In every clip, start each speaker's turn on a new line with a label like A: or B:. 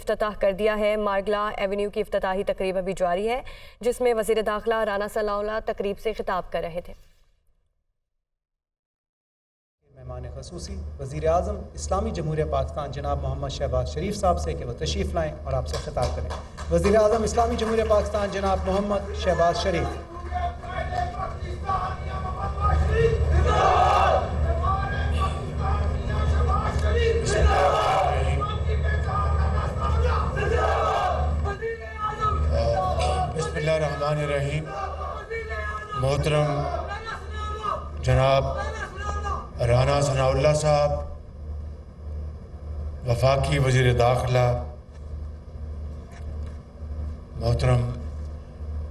A: افتتاح کر دیا ہے۔ مارگلا ایونیو کی افتتاحی تقریب ابھی جاری ہے، جس میں وزیر داخلہ رانا ثناء اللہ تقریب سے خطاب کر رہے تھے۔
B: مہمان خصوصی وزیر اعظم اسلامی جمہوریہ پاکستان جناب محمد شہباز شریف صاحب سے کہ وہ تشریف لائیں اور آپ سے خطاب کریں۔ وزیر اعظم اسلامی جمہوریہ پاکستان جناب محمد شہباز شریف۔
C: بسم اللہ الرحمن الرحیم۔ محترم جناب رانا ثناء اللہ صاحب، وفاقی وزیر داخلہ محترم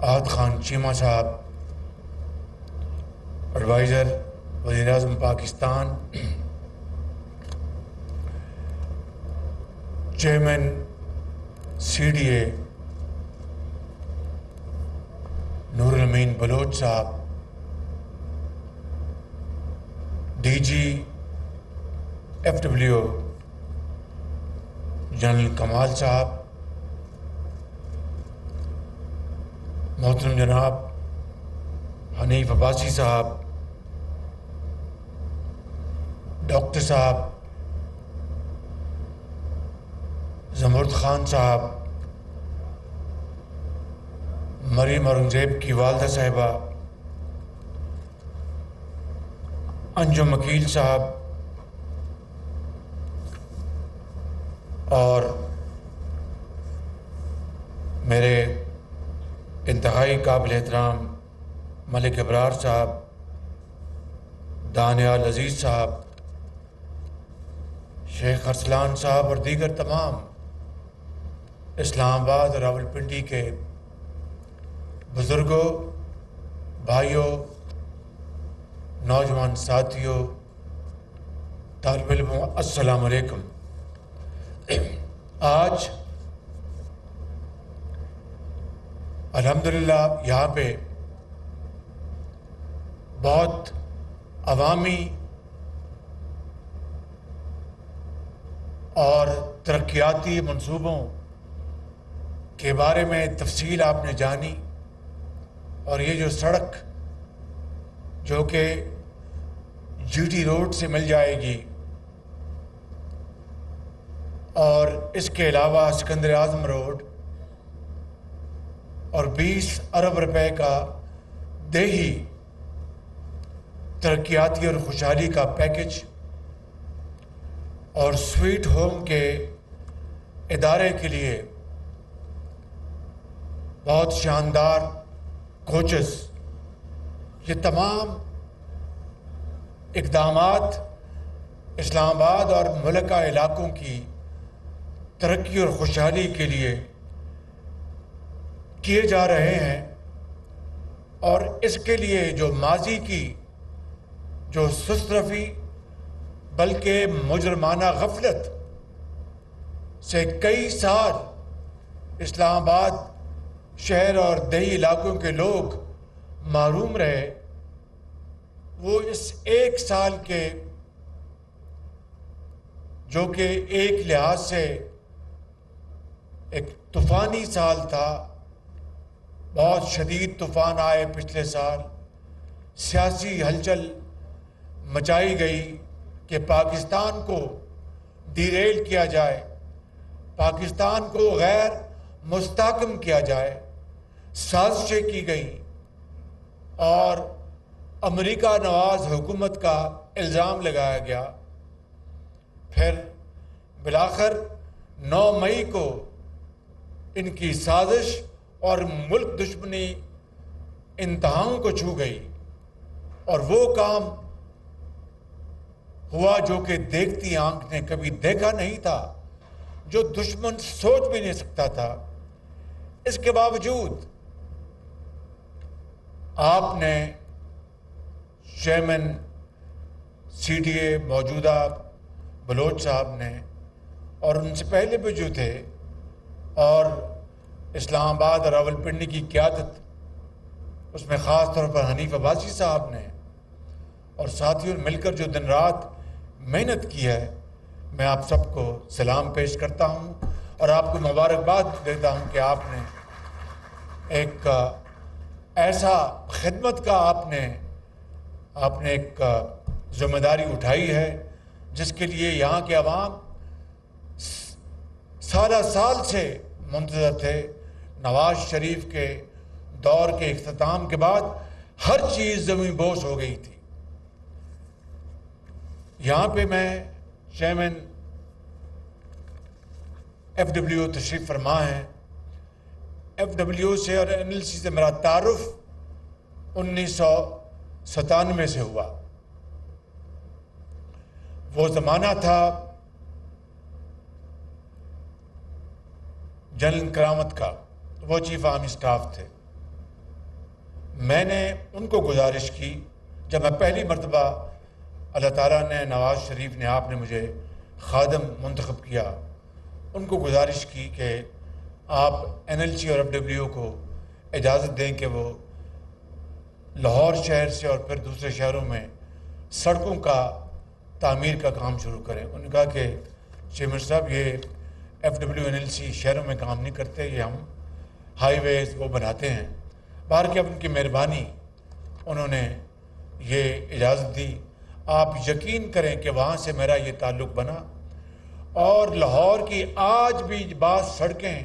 C: احد خان چیمہ صاحب، ایڈوائزر وزیر اعظم پاکستان، چیئرمین CDA نور الامین بلوچ صاحب، DG FW جنرل کمال صاحب، محترم جناب حنیف عباسی صاحب، ڈاکٹر صاحب زمرد خان صاحب، مریم اورنگزیب کی والدہ صاحبہ انجم وکیل صاحب، اور میرے انتہائی قابل احترام ملک ابرار صاحب، دانیال عزیز صاحب، شیخ ارسلان صاحب اور دیگر تمام اسلام آباد اور راولپنڈی کے بزرگوں، بھائیوں، نوجوان ساتھیوں، طالب علموں، السلام علیکم۔ آج الحمدللہ یہاں پہ بہت عوامی اور ترقیاتی منصوبوں کے بارے میں تفصیل آپ نے جانی، اور یہ جو سڑک جو کہ GT روڈ سے مل جائے گی اور اس کے علاوہ سکندر اعظم روڈ اور 20 ارب روپے کا دیہی ترقیاتی اور خوشحالی کا پیکج اور سویٹ ہوم کے ادارے کے لیے بہت شاندار کوچز، یہ تمام اقدامات اسلام آباد اور ملکہ علاقوں کی ترقی اور خوشحالی کے لیے کیے جا رہے ہیں، اور اس کے لیے جو ماضی کی جو سست روی بلکہ مجرمانہ غفلت سے کئی سال اسلام آباد شہر اور دیہی علاقوں کے لوگ محروم رہے، وہ اس ایک سال کے جو کہ ایک لحاظ سے ایک طوفانی سال تھا، بہت شدید طوفان آئے پچھلے سال، سیاسی ہلچل مچائی گئی کہ پاکستان کو ڈیریل کیا جائے، پاکستان کو غیر مستحکم کیا جائے، سازشیں کی گئیں اور امریکہ نواز حکومت کا الزام لگایا گیا۔ پھر بالآخر 9 مئی کو ان کی سازش اور ملک دشمنی انتہاؤں کو چھو گئی، اور وہ کام ہوا جو کہ دیکھتی آنکھ نے کبھی دیکھا نہیں تھا، جو دشمن سوچ بھی نہیں سکتا تھا۔ اس کے باوجود آپ نے چیئرمین CDA موجودہ بلوچ صاحب نے اور ان سے پہلے بھی جو تھے، اور اسلام آباد اور راولپنڈی کی قیادت، اس میں خاص طور پر حنیف عباسی صاحب نے اور ساتھیوں نے مل کر جو دن رات محنت کی ہے، میں آپ سب کو سلام پیش کرتا ہوں اور آپ کو مبارکباد دیتا ہوں کہ آپ نے ایک ایسا خدمت کا آپ نے ایک ذمہ داری اٹھائی ہے جس کے لیے یہاں کے عوام سالہ سال سے منتظر تھے۔ نواز شریف کے دور کے اختتام کے بعد ہر چیز زمین بوس ہو گئی تھی۔ یہاں پہ میں چیئرمین ایف ڈبلیو تشریف فرما ہے۔ ایف ڈبلیو سے اور این ایل سی سے میرا تعارف 1997 سے ہوا۔ وہ زمانہ تھا جنرل کرامت کا، وہ چیف آرمی سٹاف تھے۔ میں نے ان کو گزارش کی، جب میں پہلی مرتبہ اللہ تعالیٰ نے، نواز شریف نے، آپ نے مجھے خادم منتخب کیا، ان کو گزارش کی کہ آپ این ایل سی اور ایف ڈبلیو کو اجازت دیں کہ وہ لاہور شہر سے اور پھر دوسرے شہروں میں سڑکوں کا تعمیر کا کام شروع کریں۔ انہوں نے کہا کہ چیئرمین صاحب، یہ F W N L C شہروں میں کام نہیں کرتے، یہ ہم ہائی ویز وہ بناتے ہیں۔ باہر کے اب ان کی مہربانی، انہوں نے یہ اجازت دی۔ آپ یقین کریں کہ وہاں سے میرا یہ تعلق بنا، اور لاہور کی آج بھی بعض سڑکیں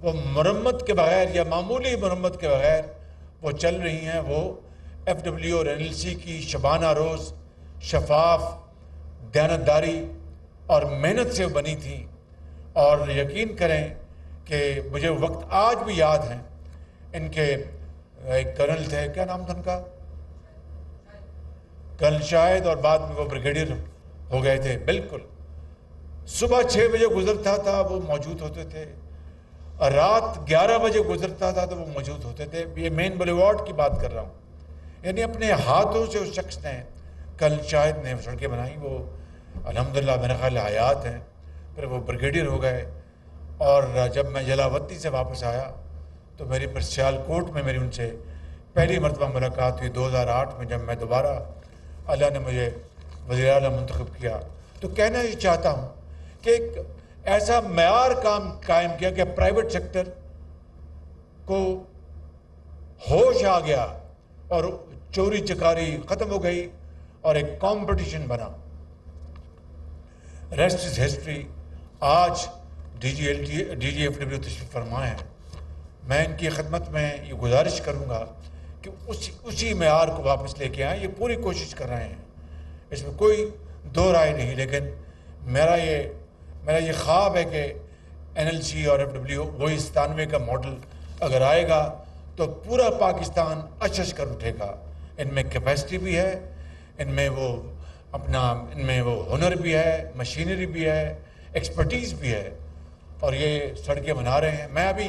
C: وہ مرمت کے بغیر یا معمولی مرمت کے بغیر وہ چل رہی ہیں، وہ ایف ڈبلیو اور این ایل سی کی شبانہ روز شفاف دیانتداری اور محنت سے بنی تھی۔ اور یقین کریں کہ مجھے وقت آج بھی یاد ہیں، ان کے ایک کرنل تھے، کیا نام تھا ان کا؟ کرنل شاہد، اور بعد میں وہ بریگیڈیئر ہو گئے تھے۔ بالکل صبح 6 بجے گزرتا تھا وہ موجود ہوتے تھے، اور رات 11 بجے گزرتا تھا تو وہ موجود ہوتے تھے۔ یہ مین بلیوارڈ کی بات کر رہا ہوں، یعنی اپنے ہاتھوں سے اس شخص نے، کرنل شاہد نے سڑکیں بنائی۔ وہ الحمدللہ میرا خیال حیات ہیں، پھر وہ بریگیڈیئر ہو گئے۔ اور جب میں جلاوطی سے واپس آیا تو میری پھر سیالکوٹ میں میری ان سے پہلی مرتبہ ملاقات ہوئی 2008 میں، جب میں دوبارہ اللہ نے مجھے وزیر اعلیٰ منتخب کیا۔ تو کہنا یہ چاہتا ہوں کہ ایک ایسا معیار قائم کیا کہ پرائیویٹ سیکٹر کو ہوش آ گیا اور چوری چکاری ختم ہو گئی اور ایک کمپٹیشن بنا۔ Rest is history. آج ڈی جی ایف ڈبلیو تشریف فرما ہے۔ میں ان کی خدمت میں یہ گزارش کروں گا کہ اسی معیار کو واپس لے کے آئیں۔ یہ پوری کوشش کر رہے ہیں، اس میں کوئی دو رائے نہیں، لیکن میرا یہ خواب ہے کہ این ایل سی اور ایف ڈبلیو وہی 97 کا ماڈل اگر آئے گا تو پورا پاکستان اچھا کر اٹھے گا۔ ان میں کیپیسٹی بھی ہے، ان میں وہ ہنر بھی ہے، مشینری بھی ہے، ایکسپرٹیز بھی ہے، اور یہ سڑکیں بنا رہے ہیں۔ میں ابھی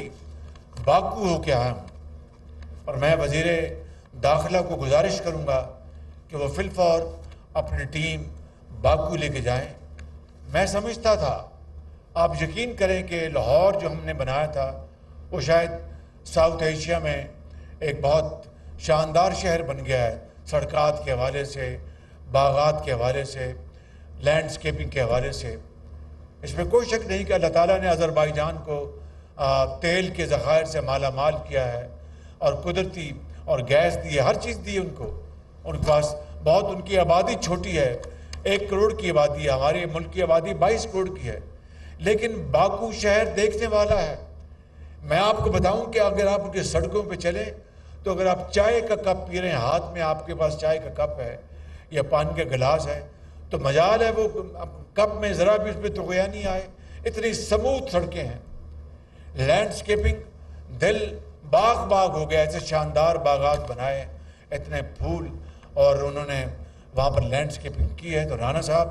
C: باکو ہو کے آیا ہوں، اور میں وزیر داخلہ کو گزارش کروں گا کہ وہ فی الفور اپنی ٹیم باکو لے کے جائیں۔ میں سمجھتا تھا، آپ یقین کریں کہ لاہور جو ہم نے بنایا تھا وہ شاید ساؤتھ ایشیا میں ایک بہت شاندار شہر بن گیا ہے، سڑکات کے حوالے سے، باغات کے حوالے سے، لینڈسکیپنگ کے حوالے سے۔ اس میں کوئی شک نہیں کہ اللہ تعالیٰ نے آذربائیجان کو تیل کے ذخائر سے مالا مال کیا ہے، اور قدرتی اور گیس دی ہے، ہر چیز دی ہے ان کو۔ ان کے پاس بہت، ان کی آبادی چھوٹی ہے، 1 کروڑ کی آبادی ہے، ہمارے ملک کی آبادی 22 کروڑ کی ہے، لیکن باکو شہر دیکھنے والا ہے۔ میں آپ کو بتاؤں کہ اگر آپ ان کی سڑکوں پہ چلیں تو اگر آپ چائے کا کپ پی رہے ہیں، ہاتھ میں آپ کے پاس چائے کا کپ ہے یا پانی کا گلاس ہے، تو مجال ہے وہ کپ میں ذرا بھی اس پہ تغیہ نہیں آئے۔ اتنی سموتھ سڑکیں ہیں، لینڈسکیپنگ، دل باغ ہو گیا، ایسے شاندار باغات بنائے، اتنے پھول، اور انہوں نے وہاں پر لینڈسکیپنگ کی ہے۔ تو رانا صاحب،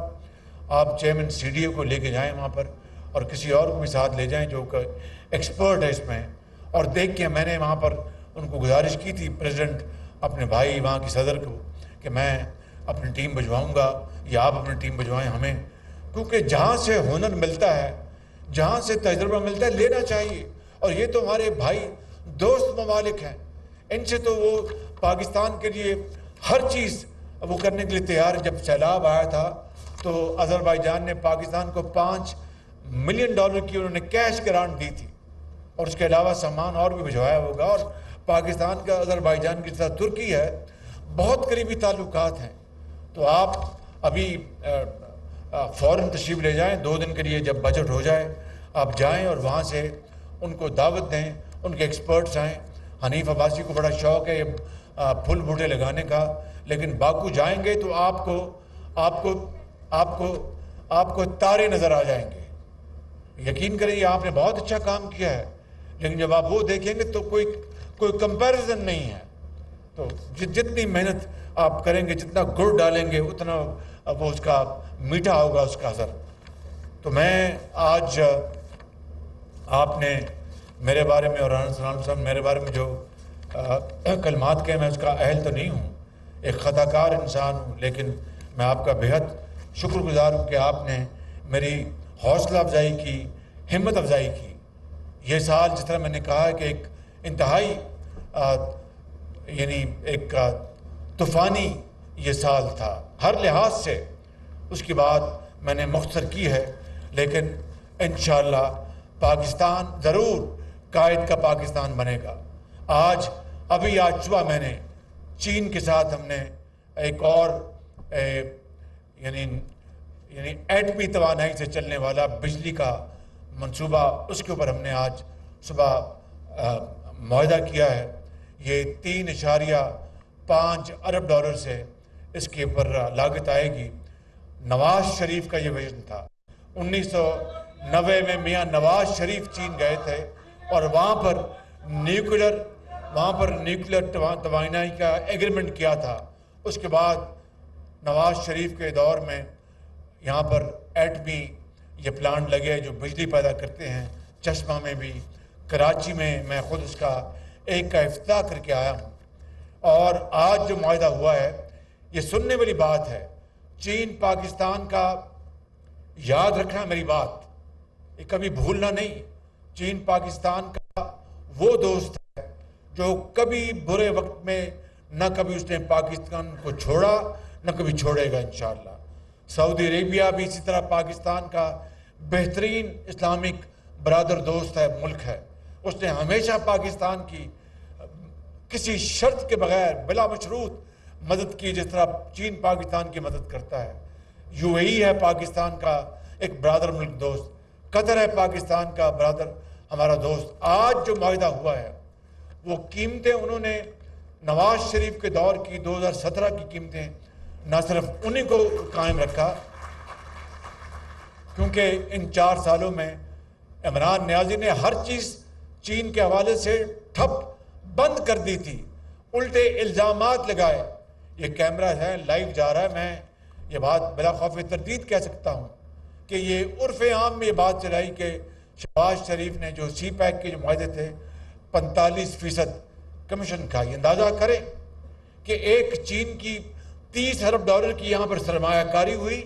C: آپ چیئرمین سی ڈی او کو لے کے جائیں وہاں پر، اور کسی اور کو بھی ساتھ لے جائیں جو کہ ایکسپرٹ ہے اس میں، اور دیکھ کے میں نے وہاں پر ان کو گزارش کی تھی، پریزیڈنٹ اپنے بھائی وہاں کی صدر کو، کہ میں اپنی ٹیم بھجواؤں گا یا آپ اپنی ٹیم بھجوائیں ہمیں، کیونکہ جہاں سے ہنر ملتا ہے، جہاں سے تجربہ ملتا ہے، لینا چاہیے۔ اور یہ تو ہمارے بھائی دوست ممالک ہیں، ان سے تو وہ پاکستان کے لیے ہر چیز وہ کرنے کے لیے تیار ہے۔ جب سیلاب آیا تھا تو آذربائیجان نے پاکستان کو 5 ملین ڈالر کی انہوں نے کیش گرانٹ دی تھی، اور اس کے علاوہ سامان اور بھی بھجوایا ہوگا. اور پاکستان کا آذربائیجان کی طرح ترکی ہے، بہت قریبی تعلقات ہیں. تو آپ ابھی فوراً تشریف لے جائیں، 2 دن کے لیے جب بجٹ ہو جائے آپ جائیں اور وہاں سے ان کو دعوت دیں، ان کے ایکسپرٹس آئیں. حنیف عباسی کو بڑا شوق ہے یہ پھول بوٹے لگانے کا، لیکن باکو جائیں گے تو آپ کو تارے نظر آ جائیں گے. یقین کریں یہ آپ نے بہت اچھا کام کیا ہے، لیکن جب آپ وہ دیکھیں گے تو کوئی کمپیریزن نہیں ہے. تو جتنی محنت آپ کریں گے، جتنا گڑ ڈالیں گے، اتنا وہ اس کا میٹھا ہوگا اس کا اثر. تو میں آج آپ نے میرے بارے میں اور رانا سلام صاحب میرے بارے میں جو کلمات کہے، میں اس کا اہل تو نہیں ہوں، ایک خطا کار انسان ہوں، لیکن میں آپ کا بہت شکر گزار ہوں کہ آپ نے میری حوصلہ افزائی کی، ہمت افزائی کی. یہ سال جس طرح میں نے کہا ہے کہ ایک انتہائی یعنی ایک طوفانی یہ سال تھا ہر لحاظ سے. اس کی بات میں نے مختصر کی ہے، لیکن انشاءاللہ پاکستان ضرور قائد کا پاکستان بنے گا. آج صبح میں نے چین کے ساتھ ہم نے ایک اور یعنی ایٹمی توانائی سے چلنے والا بجلی کا منصوبہ، اس کے اوپر ہم نے آج صبح معاہدہ کیا ہے. یہ 3.5 ارب ڈالر سے اس کے اوپر لاگت آئے گی. نواز شریف کا یہ ویژن تھا. 1990 میں میاں نواز شریف چین گئے تھے اور وہاں پر نیوکلر توانائی کا ایگریمنٹ کیا تھا. اس کے بعد نواز شریف کے دور میں یہاں پر ایٹمی یہ پلانٹ لگے جو بجلی پیدا کرتے ہیں. چشمہ میں بھی، کراچی میں میں خود اس کا ایک کا افتتاح کر کے آیا ہوں. اور آج جو معاہدہ ہوا ہے یہ سننے والی بات ہے. چین پاکستان کا یاد رکھنا میری بات، یہ کبھی بھولنا نہیں. چین پاکستان کا وہ دوست ہے جو کبھی برے وقت میں نہ کبھی اس نے پاکستان کو چھوڑا نہ کبھی چھوڑے گا انشاءاللہ. سعودی عربیہ بھی اسی طرح پاکستان کا بہترین اسلامک برادر دوست ہے، ملک ہے. اس نے ہمیشہ پاکستان کی کسی شرط کے بغیر بلا مشروط مدد کی، جس طرح چین پاکستان کی مدد کرتا ہے. UAE ہے پاکستان کا ایک برادر ملک دوست، قطر ہے پاکستان کا برادر ہمارا دوست. آج جو معاہدہ ہوا ہے وہ قیمتیں انہوں نے نواز شریف کے دور کی 2017 کی قیمتیں نہ صرف انہیں کو قائم رکھا، کیونکہ ان 4 سالوں میں عمران نیازی نے ہر چیز چین کے حوالے سے ٹھپ بند کر دی تھی، الٹے الزامات لگائے. یہ کیمرہ ہے، لائیو جا رہا ہے، میں یہ بات بلا خوف تردید کہہ سکتا ہوں کہ یہ عرف عام میں یہ بات چلائی کہ شہباز شریف نے جو سی پیک کے جو معاہدے تھے 45% کمیشن کھائی. اندازہ کریں کہ ایک چین کی 30 ارب ڈالر کی یہاں پر سرمایہ کاری ہوئی،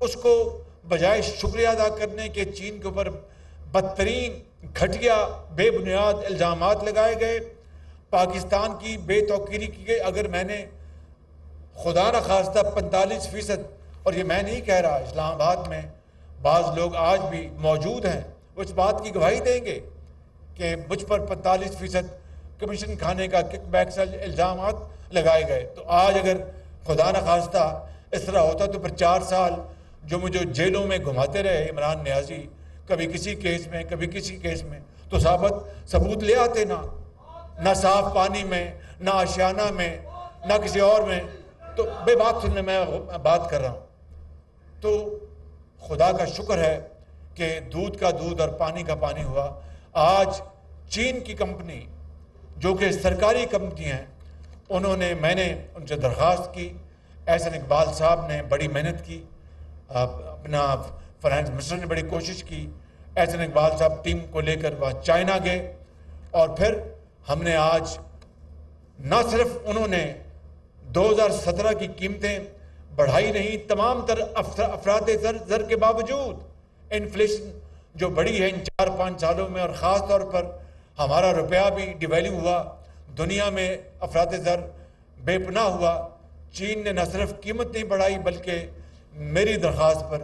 C: اس کو بجائے شکریہ ادا کرنے کے چین کے اوپر بدترین گھٹیا بے بنیاد الزامات لگائے گئے، پاکستان کی بے توقیری کی گئی. اگر میں نے خدا نہ خواستہ 45%، اور یہ میں نہیں کہہ رہا، اسلام آباد میں بعض لوگ آج بھی موجود ہیں وہ اس بات کی گواہی دیں گے کہ مجھ پر 45% کمیشن کھانے کا کک بیک سے الزامات لگائے گئے. تو آج اگر خدا نہ خواستہ اس طرح ہوتا تو پھر 4 سال جو مجھے جیلوں میں گھماتے رہے عمران نیازی، کبھی کسی کیس میں کبھی کسی کیس میں، تو ثبوت لے آتے نہ صاف پانی میں، نہ آشیانہ میں، نہ کسی اور میں. تو بے بات سننے میں بات کر رہا ہوں. تو خدا کا شکر ہے کہ دودھ کا دودھ اور پانی کا پانی ہوا. آج چین کی کمپنی جو کہ سرکاری کمپنی ہیں، میں نے ان سے درخواست کی. احسن اقبال صاحب نے بڑی محنت کی، اپنا فائنانس منسٹر نے بڑی کوشش کی. احسن اقبال صاحب ٹیم کو لے کر وہاں چائنا گئے، اور پھر ہم نے آج نہ صرف انہوں نے 2017 کی قیمتیں بڑھائی نہیں، تمام تر افراط زر کے باوجود انفلیشن جو بڑی ہے ان 4-5 سالوں میں، اور خاص طور پر ہمارا روپیہ بھی ڈیویلیو ہوا، دنیا میں افراط زر بے پناہ ہوا. چین نے نہ صرف قیمت نہیں بڑھائی بلکہ میری درخواست پر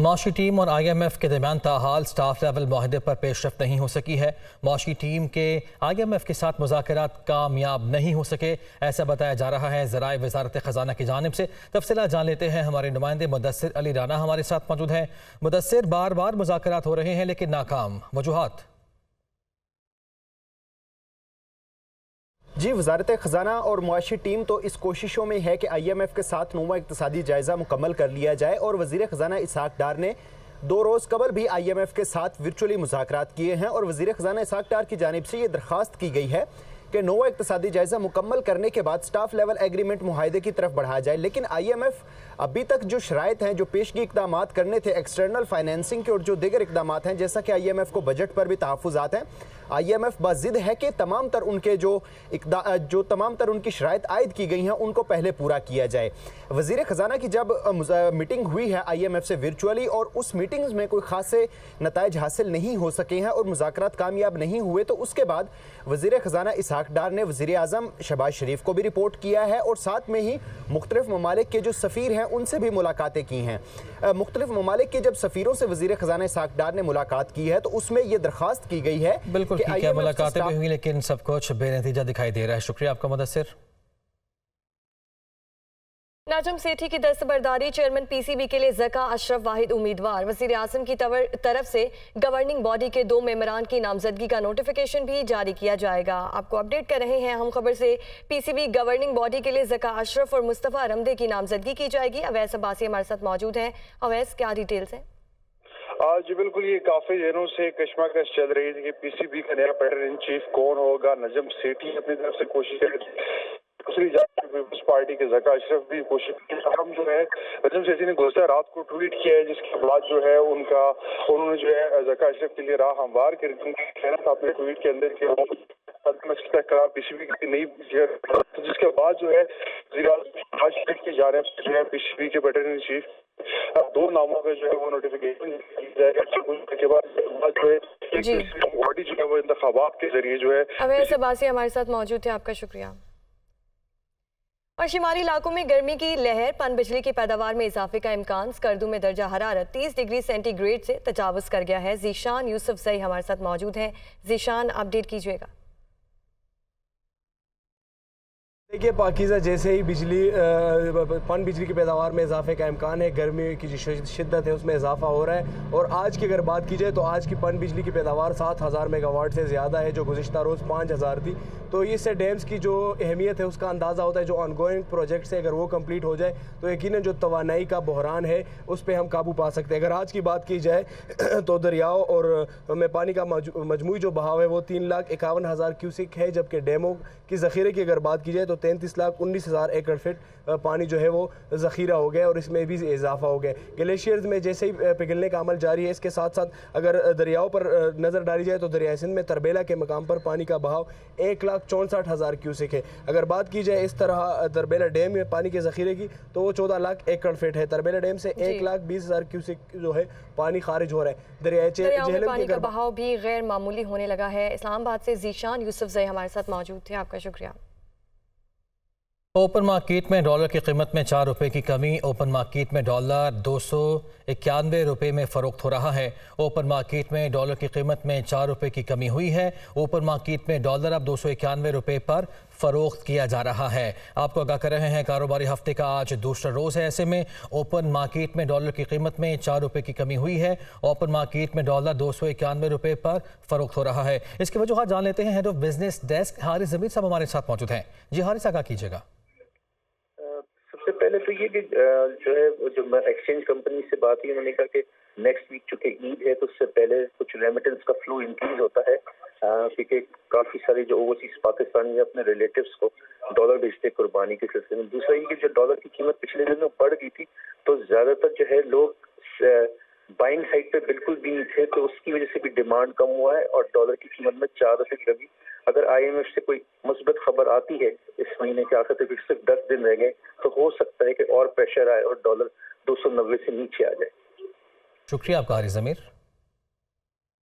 D: معاشی ٹیم اور IMF کے درمیان تاحال سٹاف لیول معاہدے پر پیش رفت نہیں ہو سکی ہے۔ معاشی ٹیم کے IMF کے ساتھ مذاکرات کامیاب نہیں ہو سکے، ایسا بتایا جا رہا ہے ذرائع وزارت خزانہ کی جانب سے۔ تفصیلات جان لیتے ہیں، ہمارے نمائندے مدثر علی رانا ہمارے ساتھ موجود ہیں۔ مدثر، بار بار مذاکرات ہو رہے ہیں لیکن ناکام، وجوہات؟
E: جی، وزارت خزانہ اور معاشی ٹیم تو اس کوششوں میں ہے کہ IMF کے ساتھ نوما اقتصادی جائزہ مکمل کر لیا جائے، اور وزیر خزانہ اسحاق ڈار نے 2 روز قبل بھی IMF کے ساتھ ورچولی مذاکرات کیے ہیں، اور وزیر خزانہ اسحاق ڈار کی جانب سے یہ درخواست کی گئی ہے کہ نوما اقتصادی جائزہ مکمل کرنے کے بعد سٹاف لیول ایگریمنٹ معاہدے کی طرف بڑھا جائے۔ لیکن IMF ابھی تک جو شرائط ہیں، جو پیشگی اقدامات کرنے تھے ایکسٹرنل فائنینسنگ کے اور جو دیگر اقدامات ہیں، جیسا کہ IMF کو بجٹ پر بھی تحفظات ہیں، IMF بضد ہے کہ تمام تر ان کے جو تمام تر ان کی شرائط عائد کی گئی ہیں ان کو پہلے پورا کیا جائے۔ وزیر خزانہ کی جب میٹنگ ہوئی ہے IMF سے ورچولی، اور اس میٹنگز میں کوئی خاصے نتائج حاصل نہیں ہو سکے ہیں اور مذاکرات کامیاب نہیں ہوئے، تو اس کے بعد وزیر خزانہ اسحاق ڈار نے وزیر اعظم شہباز شریف کو بھی رپورٹ کیا ہے، اور ساتھ میں ہی مختلف ممالک کے جو سفیر ہیں ان سے بھی ملاقاتیں کی ہیں۔ مختلف ممالک کے جب سفیروں سے وزیر خزانہ اسحاق ڈار نے ملاقات کی ہے تو اس میں یہ درخواست کی گئی ہے
D: بالکل ٹھیک ہے، ملاقاتیں بھی ہوئی لیکن سب کچھ بے نتیجہ دکھائی دے رہا ہے۔ شکریہ آپ کا مدثر۔
A: ناجم سیٹھی کی دستبرداری چیئرمین PCB کے لیے ذکا اشرف واحد امیدوار، وزیر اعظم کی طرف سے گورننگ باڈی کے 2 ممبران کی نامزدگی کا نوٹیفیکیشن بھی جاری کیا جائے گا۔ آپ کو اپڈیٹ کر رہے ہیں ہم خبر سے، PCB گورننگ باڈی کے لیے ذکا اشرف اور مصطفیٰ رمدے کی نامزدگی کی جائے گی۔ اویس عباسی ہمارے ساتھ موجود ہیں۔ اویس، کیا ڈیٹیلز ہیں؟
F: جی بالکل، یہ کافی دنوں سے کشمکش چل رہی تھی کہ PCB کا نیا پیڈر ان چیف کون ہوگا۔ نجم سیٹھی اپنی طرف سے کوشش کر رہی تھی، دوسری جانب پیپلز پارٹی کے ذکا اشرف بھی کوشش کی۔ ہم جو ہے نجم سیٹھی نے گزشتہ رات کو ٹویٹ کیا ہے، جس کے بعد جو ہے انہوں نے جو ہے ذکا اشرف کے لیے راہ ہموار کر دی۔ کہنا تھا اپنے ٹویٹ کے اندر کہ وہ PCB کی نئی، جس کے بعد جو ہے وزیر اعظم شہباز شریف کی جانب سے جو ہے PCB کے پیڈر ان چیف 2 ناموں کا جو ہے وہ نوٹیفیکیشن جائے گا کے بعد جو ہے باڈی جو ہے وہ انتخابات کے ذریعے جو ہے۔
A: اویس عباسی ہمارے ساتھ موجود تھے، آپ کا شکریہ۔ اور شمالی علاقوں میں گرمی کی لہر، پن بجلی کی پیداوار میں اضافے کا امکان، سکردو میں درجہ حرارت 30 ڈگری سینٹی گریڈ سے تجاوز کر گیا ہے۔ ذیشان یوسف زئی ہمارے ساتھ موجود ہیں۔ ذیشان، اپڈیٹ کیجیے گا۔
G: دیکھیے پاکیزہ، جیسے ہی پن بجلی کی پیداوار میں اضافے کا امکان ہے، گرمی کی جو شدت ہے اس میں اضافہ ہو رہا ہے، اور آج کی اگر بات کی جائے تو آج کی پن بجلی کی پیداوار 7000 میگا واٹ سے زیادہ ہے، جو گزشتہ روز 5000 تھی۔ تو اس سے ڈیمز کی جو اہمیت ہے اس کا اندازہ ہوتا ہے۔ جو آن گوئنگ پروجیکٹس ہے اگر وہ کمپلیٹ ہو جائے تو یقیناً جو توانائی کا بحران ہے اس پہ ہم قابو پا سکتے ہیں۔ اگر آج کی بات کی جائے تو دریاؤ اور میں پانی کا مجموعی جو بہاؤ ہے وہ 3,51,000 کیوسک ہے، جبکہ ڈیموں کی ذخیرے کی اگر بات کی جائے تو 33,19,000 ایکڑ فٹ پانی جو ہے وہ ذخیرہ ہو گیا، اور اس میں بھی اضافہ ہو گیا۔ گلیشیئرز میں جیسے ہی پگھلنے کا عمل جاری ہے، اس کے ساتھ ساتھ اگر دریاؤں پر نظر ڈالی جائے تو دریائے سندھ میں تربیلا کے مقام پر پانی کا بہاؤ 1,64,000 کیوسک ہے۔ اگر بات کی جائے اس طرح تربیلا ڈیم میں پانی کے ذخیرے کی تو وہ 14 لاکھ ایکڑ فٹ ہے۔ تربیلا ڈیم سے 1,20,000 کیوسک جو ہے پانی خارج ہو رہا ہے۔ دریائے
A: میں پانی کا بہاؤ بھی غیر معمولی ہونے لگا ہے۔ اسلام آباد سے ذیشان یوسف زئی ہمارے ساتھ موجود تھے، آپ کا شکریہ۔
D: اوپن مارکیٹ میں ڈالر کی قیمت میں 4 روپے کی کمی، اوپن مارکیٹ میں ڈالر 291 روپے میں فروخت ہو رہا ہے۔ اوپن مارکیٹ میں ڈالر کی قیمت میں 4 روپے کی کمی ہوئی ہے۔ اوپن مارکیٹ میں ڈالر اب 291 روپے پر فروخت کیا جا رہا ہے۔ آپ کو آگاہ کر رہے ہیں کاروباری ہفتے کا آج دوسرا روز ہے، ایسے میں اوپن مارکیٹ میں ڈالر کی قیمت میں 4 روپے کی کمی ہوئی ہے۔ اوپن مارکیٹ میں ڈالر 291 روپے پر فروخت ہو رہا ہے۔ اس کی وجوہات جان لیتے ہیں۔ Head of business desk Haris Zameer صاحب ہمارے ساتھ موجود ہیں۔ جی حارث، آگاہ کیجیے گا۔
H: سب سے پہلے تو یہ کہ جو ہے جو ایکسچینج کمپنی سے بات ہوئی، انہوں نے کہا کہ نیکسٹ ویک چونکہ عید ہے تو اس سے پہلے کچھ ریمیٹنس کا فلو انکریز ہوتا ہے، کیونکہ کافی سارے جو اوورسیز پاکستانی اپنے ریلیٹیوز کو ڈالر بھیجتے قربانی کے سلسلے میں۔ دوسرا یہ کہ جو ڈالر کی قیمت پچھلے دنوں بڑھ گئی تھی تو زیادہ تر جو ہے لوگ بائنگ سائڈ پہ بالکل بھی نہیں تھے، تو اس کی وجہ سے بھی ڈیمانڈ کم ہوا ہے اور ڈالر کی قیمت میں 4 روپے کی کمی۔ اگر IMF سے کوئی مثبت خبر آتی ہے اس مہینے کے آخر تک، صرف 10 دن رہ گئے، تو ہو سکتا ہے کہ اور پریشر آئے اور ڈالر 290 سے نیچے آ جائے۔
D: شکریہ آپ کا حارث ضمیر۔